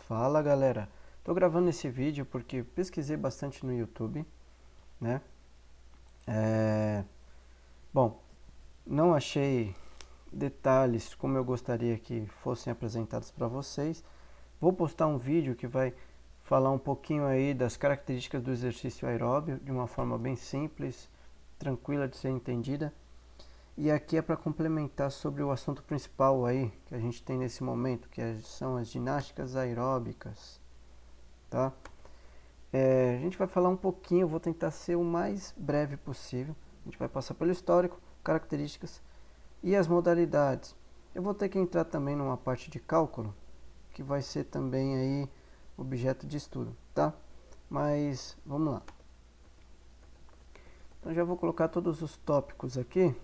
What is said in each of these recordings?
Fala galera, tô gravando esse vídeo porque pesquisei bastante no YouTube, né? Bom, não achei detalhes como eu gostaria que fossem apresentados para vocês. Vou postar um vídeo que vai falar um pouquinho aí das características do exercício aeróbio de uma forma bem simples, tranquila de ser entendida. E aqui é para complementar sobre o assunto principal aí que a gente tem nesse momento, são as ginásticas aeróbicas, tá? A gente vai falar um pouquinho, eu vou tentar ser o mais breve possível. A gente vai passar pelo histórico, características e as modalidades. Eu vou ter que entrar também numa parte de cálculo, que vai ser também aí objeto de estudo, tá? Mas vamos lá. Então já vou colocar todos os tópicos aqui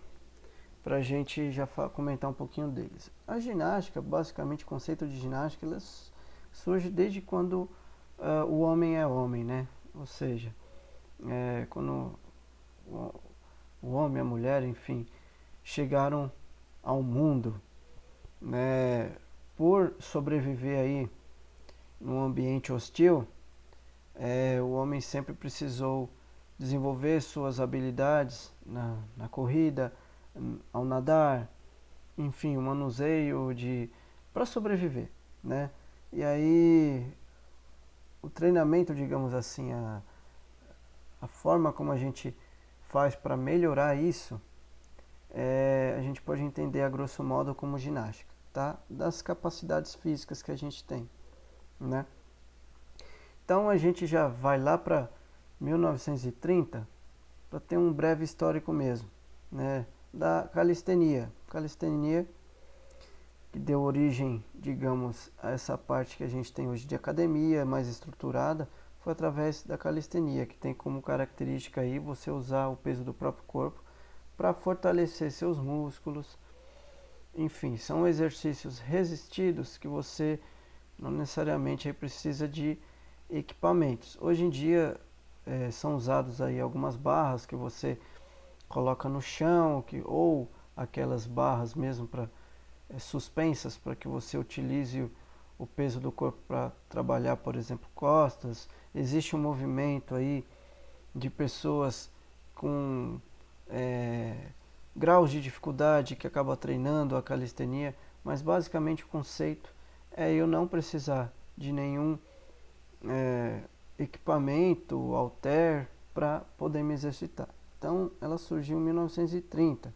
para a gente já comentar um pouquinho deles. A ginástica, basicamente o conceito de ginástica, ela surge desde quando o homem é homem, né? Ou seja, quando o homem e a mulher, enfim, chegaram ao mundo, né? Por sobreviver aí num ambiente hostil, o homem sempre precisou desenvolver suas habilidades na corrida, ao nadar, enfim, o manuseio para sobreviver, né? E aí o treinamento, digamos assim, a forma como a gente faz para melhorar isso, a gente pode entender a grosso modo como ginástica, tá? Das capacidades físicas que a gente tem, né? Então a gente já vai lá para 1930 para ter um breve histórico mesmo, né? Da calistenia. Calistenia que deu origem, digamos, a essa parte que a gente tem hoje de academia, mais estruturada, foi através da calistenia, que tem como característica aí você usar o peso do próprio corpo para fortalecer seus músculos. Enfim, são exercícios resistidos que você não necessariamente aí precisa de equipamentos. Hoje em dia são usados aí algumas barras que você coloca no chão, ou aquelas barras mesmo para suspensas para que você utilize o peso do corpo para trabalhar, por exemplo, costas. Existe um movimento aí de pessoas com graus de dificuldade que acaba treinando a calistenia, mas basicamente o conceito é eu não precisar de nenhum equipamento, halter, para poder me exercitar. Então ela surgiu em 1930.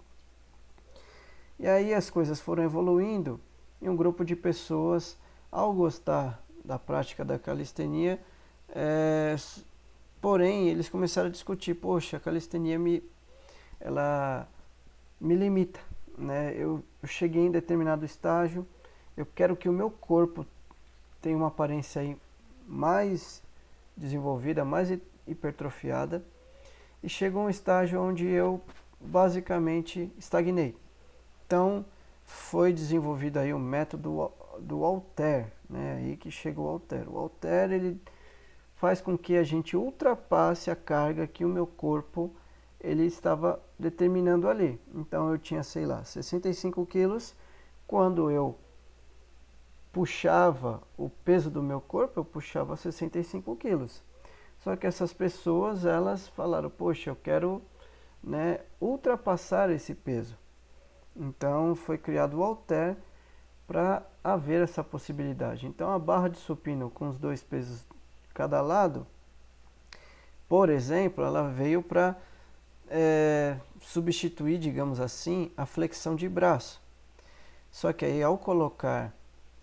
E aí as coisas foram evoluindo e um grupo de pessoas, ao gostar da prática da calistenia, porém eles começaram a discutir, poxa, a calistenia ela me limita, né? Eu cheguei em determinado estágio, eu quero que o meu corpo tenha uma aparência aí mais desenvolvida, mais hipertrofiada, e chegou um estágio onde eu basicamente estagnei. Então foi desenvolvido aí o método do halter, né? Aí que chega o halter. O halter ele faz com que a gente ultrapasse a carga que o meu corpo ele estava determinando ali. Então eu tinha, sei lá, 65 quilos. Quando eu puxava o peso do meu corpo, eu puxava 65 quilos. Só que essas pessoas, elas falaram, poxa, eu quero, né, ultrapassar esse peso. Então foi criado o halter para haver essa possibilidade. Então a barra de supino com os dois pesos de cada lado, por exemplo, ela veio para substituir, digamos assim, a flexão de braço. Só que aí ao colocar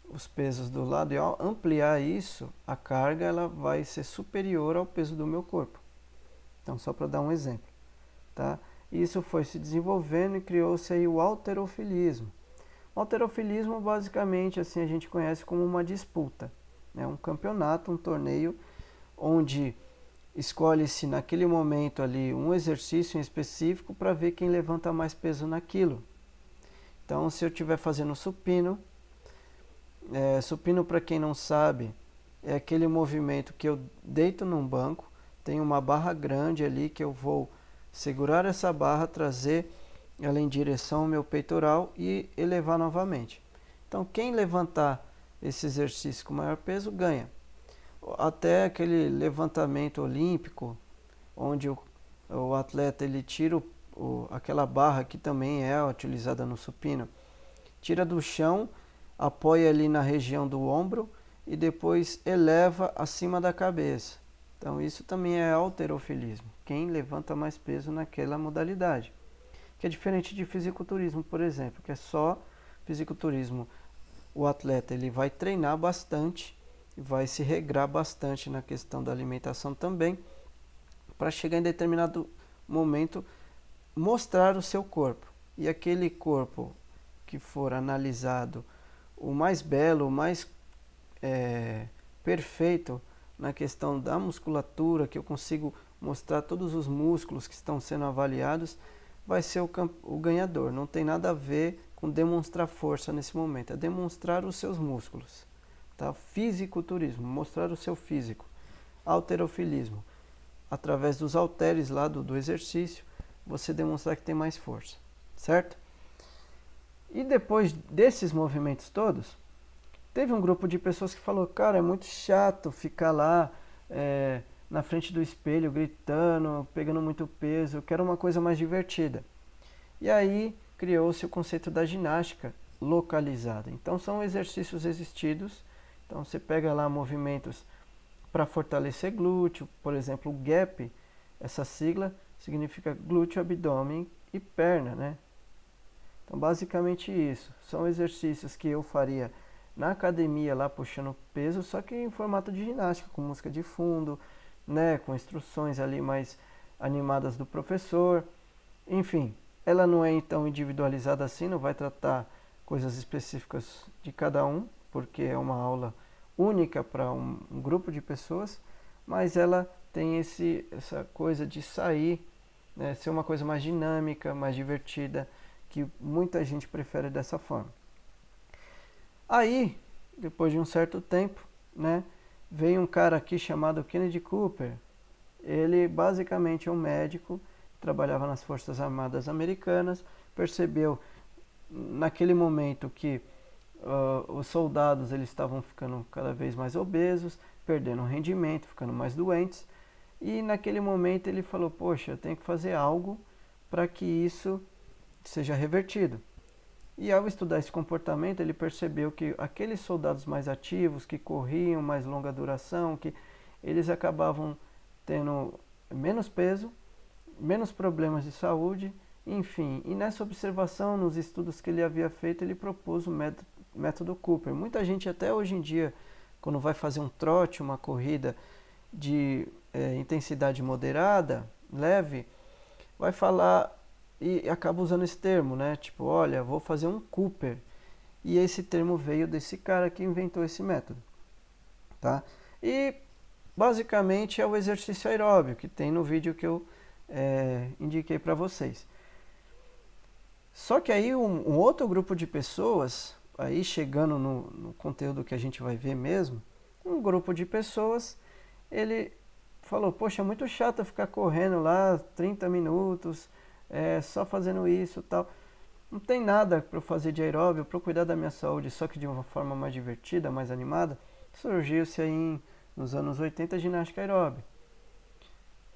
os pesos do lado e ao ampliar isso, a carga ela vai ser superior ao peso do meu corpo. Então só para dar um exemplo, tá? Isso foi se desenvolvendo e criou-se aí o halterofilismo. O halterofilismo basicamente assim a gente conhece como uma disputa, né? Um campeonato, um torneio onde escolhe-se naquele momento ali um exercício em específico para ver quem levanta mais peso naquilo. Então se eu estiver fazendo supino, supino para quem não sabe é aquele movimento que eu deito num banco, tem uma barra grande ali que eu vou segurar essa barra, trazer ela em direção ao meu peitoral e elevar novamente. Então quem levantar esse exercício com maior peso ganha. Até aquele levantamento olímpico, onde o atleta ele tira aquela barra que também é utilizada no supino, tira do chão, apoia ali na região do ombro e depois eleva acima da cabeça. Então isso também é halterofilismo, quem levanta mais peso naquela modalidade, que é diferente de fisiculturismo, por exemplo, que é só fisiculturismo. O atleta ele vai treinar bastante, vai se regrar bastante na questão da alimentação também, para chegar em determinado momento mostrar o seu corpo. E aquele corpo que for analisado o mais belo, o mais perfeito na questão da musculatura, que eu consigo mostrar todos os músculos que estão sendo avaliados, vai ser o ganhador. Não tem nada a ver com demonstrar força nesse momento, é demonstrar os seus músculos. Tá? Fisiculturismo, mostrar o seu físico. Halterofilismo, através dos halteres lá do exercício, você demonstrar que tem mais força, certo? E depois desses movimentos todos, teve um grupo de pessoas que falou, cara, é muito chato ficar lá na frente do espelho gritando, pegando muito peso, eu quero uma coisa mais divertida. E aí criou-se o conceito da ginástica localizada. Então são exercícios existidos, então você pega lá movimentos para fortalecer glúteo, por exemplo, o GAP, essa sigla significa glúteo, abdômen e perna, né? Então basicamente isso, são exercícios que eu faria na academia lá puxando peso, só que em formato de ginástica, com música de fundo, né, com instruções ali mais animadas do professor. Enfim, ela não é então individualizada assim, não vai tratar coisas específicas de cada um, porque é uma aula única para um grupo de pessoas, mas ela tem essa coisa de sair, né, ser uma coisa mais dinâmica, mais divertida, que muita gente prefere dessa forma. Aí, depois de um certo tempo, né, veio um cara aqui chamado Kennedy Cooper. Ele basicamente é um médico, trabalhava nas Forças Armadas Americanas, percebeu naquele momento que os soldados eles estavam ficando cada vez mais obesos, perdendo rendimento, ficando mais doentes, e naquele momento ele falou, poxa, eu tenho que fazer algo para que isso seja revertido. E ao estudar esse comportamento, ele percebeu que aqueles soldados mais ativos, que corriam mais longa duração, que eles acabavam tendo menos peso, menos problemas de saúde, enfim. E nessa observação, nos estudos que ele havia feito, ele propôs o método Cooper. Muita gente até hoje em dia, quando vai fazer um trote, uma corrida de intensidade moderada, leve, vai falar e acaba usando esse termo, né? Tipo, olha, vou fazer um Cooper. E esse termo veio desse cara que inventou esse método, tá? E basicamente é o exercício aeróbio que tem no vídeo que eu indiquei para vocês. Só que aí um outro grupo de pessoas, aí chegando no conteúdo que a gente vai ver mesmo, um grupo de pessoas, ele falou, poxa, é muito chato ficar correndo lá 30 minutos, só fazendo isso e tal. Não tem nada para eu fazer de aeróbio, para eu cuidar da minha saúde, só que de uma forma mais divertida, mais animada. Surgiu-se aí nos anos 80 a ginástica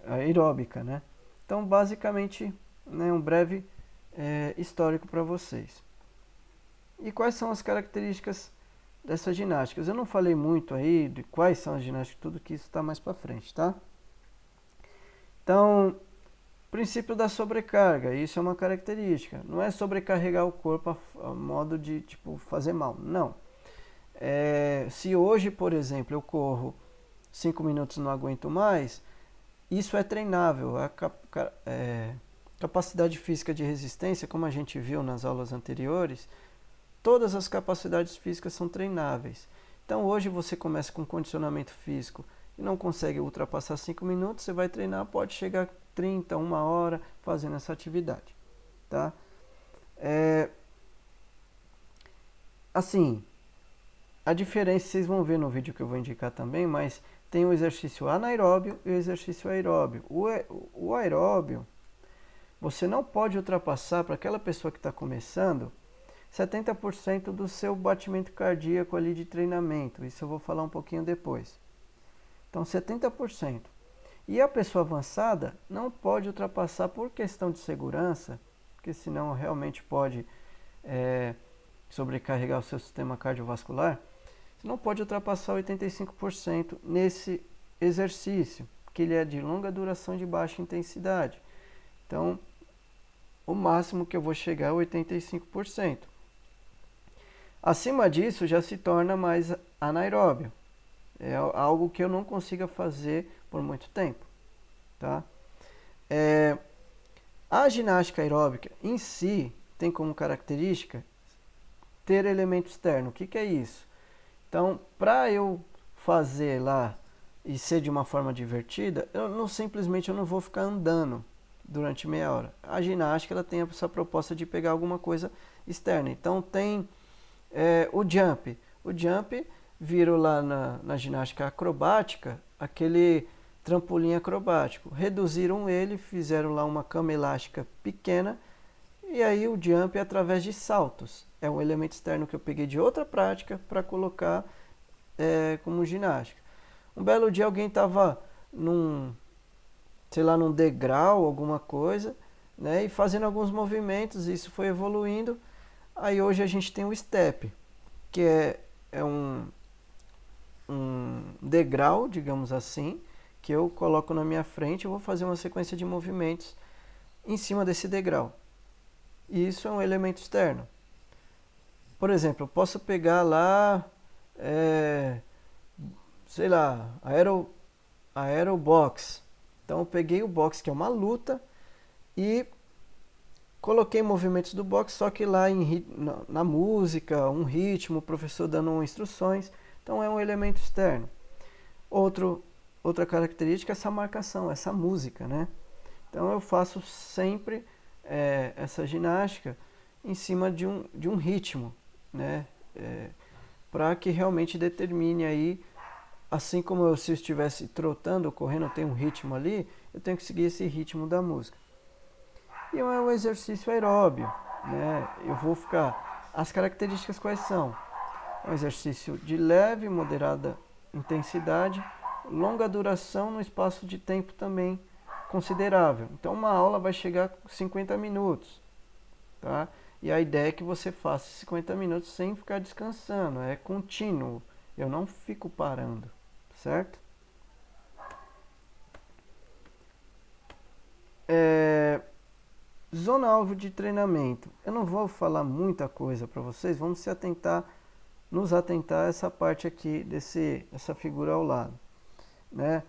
aeróbica, né? Então, basicamente, né, um breve histórico para vocês. E quais são as características dessas ginásticas? Eu não falei muito aí de quais são as ginásticas, tudo que isso está mais para frente, tá? Então, princípio da sobrecarga, isso é uma característica. Não é sobrecarregar o corpo a modo de tipo fazer mal, não. Se hoje, por exemplo, eu corro 5 minutos e não aguento mais, isso é treinável. A capacidade física de resistência, como a gente viu nas aulas anteriores, todas as capacidades físicas são treináveis. Então hoje você começa com condicionamento físico e não consegue ultrapassar 5 minutos, você vai treinar, pode chegar a 30, 1 hora fazendo essa atividade, tá? Assim, a diferença vocês vão ver no vídeo que eu vou indicar também, mas tem o exercício anaeróbio e o exercício aeróbio. O aeróbio, você não pode ultrapassar para aquela pessoa que está começando 70% do seu batimento cardíaco ali de treinamento. Isso eu vou falar um pouquinho depois. Então, 70%. E a pessoa avançada não pode ultrapassar por questão de segurança, porque senão realmente pode sobrecarregar o seu sistema cardiovascular. Você não pode ultrapassar 85% nesse exercício, porque ele é de longa duração de baixa intensidade. Então, o máximo que eu vou chegar é 85%. Acima disso já se torna mais anaeróbio. É algo que eu não consiga fazer por muito tempo. Tá? A ginástica aeróbica em si tem como característica ter elemento externo. O que é isso? Então, para eu fazer lá e ser de uma forma divertida, simplesmente eu não vou ficar andando durante meia hora. A ginástica ela tem essa proposta de pegar alguma coisa externa. Então tem o jump. O jump virou lá na ginástica acrobática aquele trampolim acrobático. Reduziram ele, fizeram lá uma cama elástica pequena e aí o jump é através de saltos. É um elemento externo que eu peguei de outra prática para colocar como ginástica. Um belo dia alguém estava num degrau, alguma coisa, né, e fazendo alguns movimentos, isso foi evoluindo. Aí hoje a gente tem o step, que é um degrau, digamos assim, que eu coloco na minha frente e vou fazer uma sequência de movimentos em cima desse degrau. E isso é um elemento externo. Por exemplo, eu posso pegar lá, aerobox. Então eu peguei o box, que é uma luta, e coloquei movimentos do box, só que lá na música, um ritmo, o professor dando instruções. Então é um elemento externo. Outra característica é essa marcação, essa música, né? Então eu faço sempre essa ginástica em cima de um ritmo, né? Para que realmente determine aí, assim como se eu estivesse trotando ou correndo, tem um ritmo ali, eu tenho que seguir esse ritmo da música. E é um exercício aeróbio, né? Eu vou ficar... As características quais são? É um exercício de leve e moderada intensidade, longa duração no espaço de tempo também considerável. Então uma aula vai chegar a 50 minutos, tá? E a ideia é que você faça 50 minutos sem ficar descansando, é contínuo, eu não fico parando, certo? Zona alvo de treinamento. Eu não vou falar muita coisa para vocês, vamos nos atentar a essa parte aqui, essa figura ao lado, né?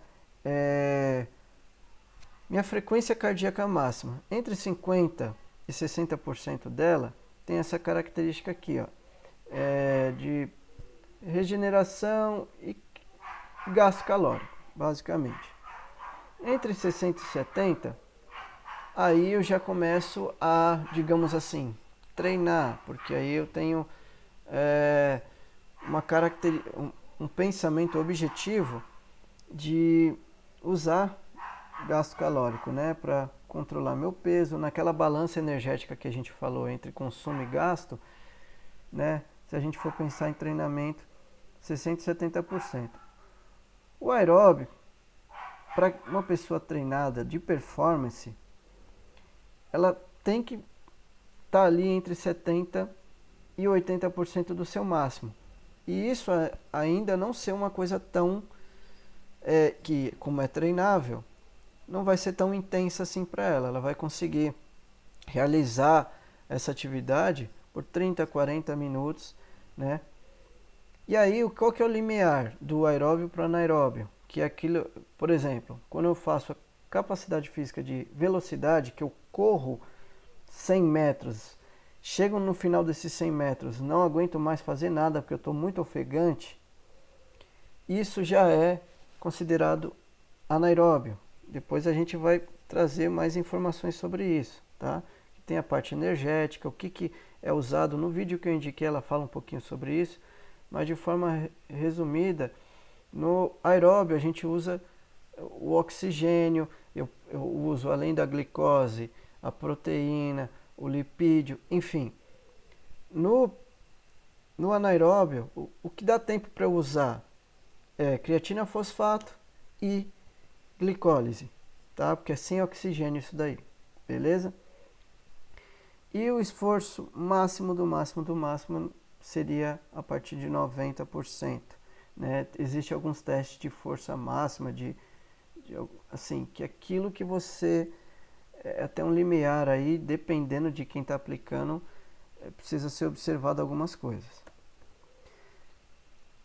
Minha frequência cardíaca máxima, entre 50% e 60% dela, tem essa característica aqui, ó, de regeneração e gasto calórico, basicamente. Entre 60% e 70%, aí eu já começo a, digamos assim, treinar, porque aí eu tenho um pensamento objetivo de usar gasto calórico, né, para controlar meu peso, naquela balança energética que a gente falou entre consumo e gasto, né, se a gente for pensar em treinamento, 60% e 70%. O aeróbico, para uma pessoa treinada de performance, ela tem que estar ali entre 70% e 80% do seu máximo. E isso ainda não ser uma coisa tão, que como é treinável, não vai ser tão intensa assim para ela. Ela vai conseguir realizar essa atividade por 30, 40 minutos, né? E aí, qual que é o limiar do aeróbio para o anaeróbio? Que é aquilo, por exemplo, quando eu faço a capacidade física de velocidade, que eu corro 100 metros, chego no final desses 100 metros, não aguento mais fazer nada porque eu estou muito ofegante, isso já é considerado anaeróbio. Depois a gente vai trazer mais informações sobre isso, tá? Tem a parte energética, o que é usado no vídeo que eu indiquei, ela fala um pouquinho sobre isso, mas de forma resumida, no aeróbio a gente usa o oxigênio, eu uso além da glicose, a proteína, o lipídio, enfim. No, no anaeróbio, o que dá tempo para eu usar é creatina fosfato e glicólise, tá? Porque é sem oxigênio isso daí, beleza? E o esforço máximo do máximo do máximo seria a partir de 90%, né? Existem alguns testes de força máxima, assim, que aquilo que você, até um limiar aí, dependendo de quem está aplicando, precisa ser observado algumas coisas.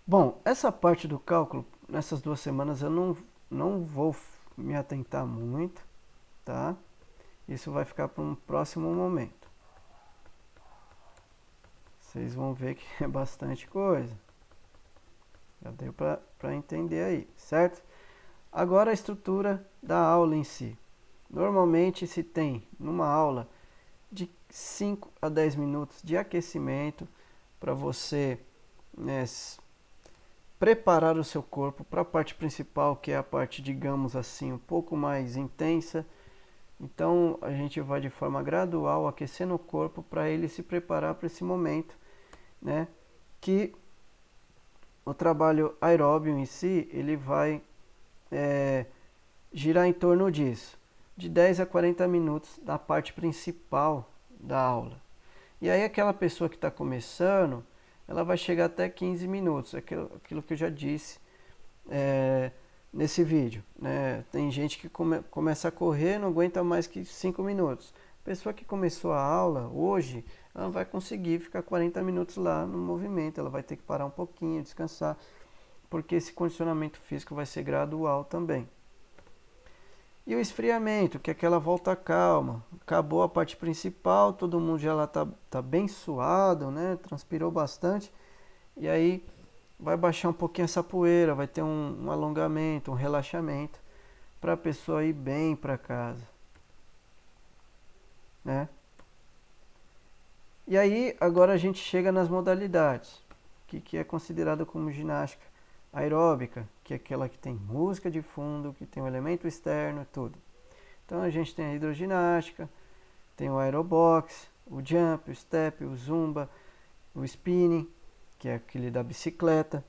Bom, essa parte do cálculo, nessas 2 semanas eu não vou me atentar muito, tá? Isso vai ficar para um próximo momento. Vocês vão ver que é bastante coisa. Já deu para entender aí, certo? Agora a estrutura da aula em si. Normalmente se tem numa aula de 5 a 10 minutos de aquecimento para você, né, preparar o seu corpo para a parte principal, que é a parte, digamos assim, um pouco mais intensa. Então a gente vai de forma gradual aquecendo o corpo para ele se preparar para esse momento, né? Que o trabalho aeróbio em si, ele vai girar em torno disso, de 10 a 40 minutos da parte principal da aula. E aí aquela pessoa que está começando, ela vai chegar até 15 minutos, aquilo que eu já disse nesse vídeo, né? Tem gente que começa a correr, não aguenta mais que 5 minutos. A pessoa que começou a aula hoje, ela não vai conseguir ficar 40 minutos lá no movimento, ela vai ter que parar um pouquinho, descansar, porque esse condicionamento físico vai ser gradual também. E o esfriamento, que é aquela volta calma. Acabou a parte principal, todo mundo já lá tá bem suado, né? Transpirou bastante. E aí vai baixar um pouquinho essa poeira, vai ter um alongamento, um relaxamento, para a pessoa ir bem para casa, né? E aí agora a gente chega nas modalidades, que é considerado como ginástica aeróbica, que é aquela que tem música de fundo, que tem um elemento externo e tudo. Então a gente tem a hidroginástica, tem o aerobox, o jump, o step, o zumba, o spinning, que é aquele da bicicleta.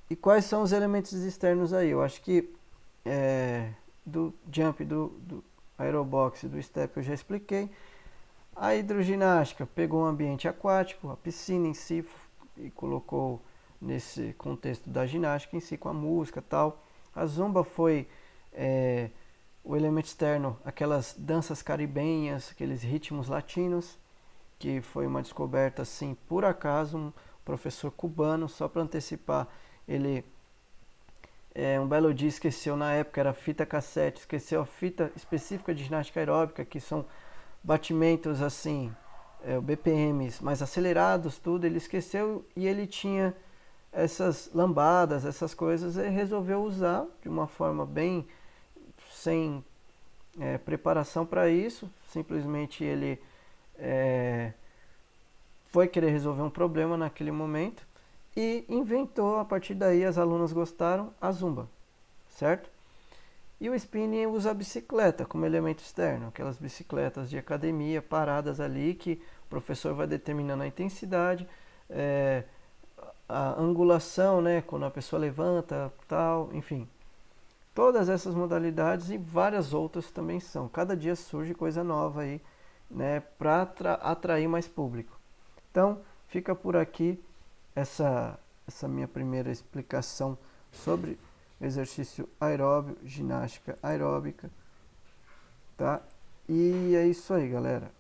E quais são os elementos externos aí? Eu acho que do jump, do aerobox e do step eu já expliquei. A hidroginástica pegou o ambiente aquático, a piscina em si, e colocou nesse contexto da ginástica em si, com a música e tal. A zumba foi o elemento externo, aquelas danças caribenhas, aqueles ritmos latinos, que foi uma descoberta assim, por acaso, um professor cubano, só para antecipar, ele um belo dia esqueceu, na época era fita cassete, esqueceu a fita específica de ginástica aeróbica, que são batimentos assim, BPMs mais acelerados, tudo, ele esqueceu e ele tinha essas lambadas, essas coisas, e resolveu usar de uma forma bem sem preparação para isso. Simplesmente ele foi querer resolver um problema naquele momento e inventou, a partir daí as alunas gostaram, a zumba, certo? E o spinning usa a bicicleta como elemento externo, aquelas bicicletas de academia paradas ali, que o professor vai determinando a intensidade, a angulação, né, quando a pessoa levanta, tal, enfim. Todas essas modalidades e várias outras também são. Cada dia surge coisa nova aí, né, para atrair mais público. Então, fica por aqui essa minha primeira explicação sobre exercício aeróbio, ginástica aeróbica, tá? E é isso aí, galera.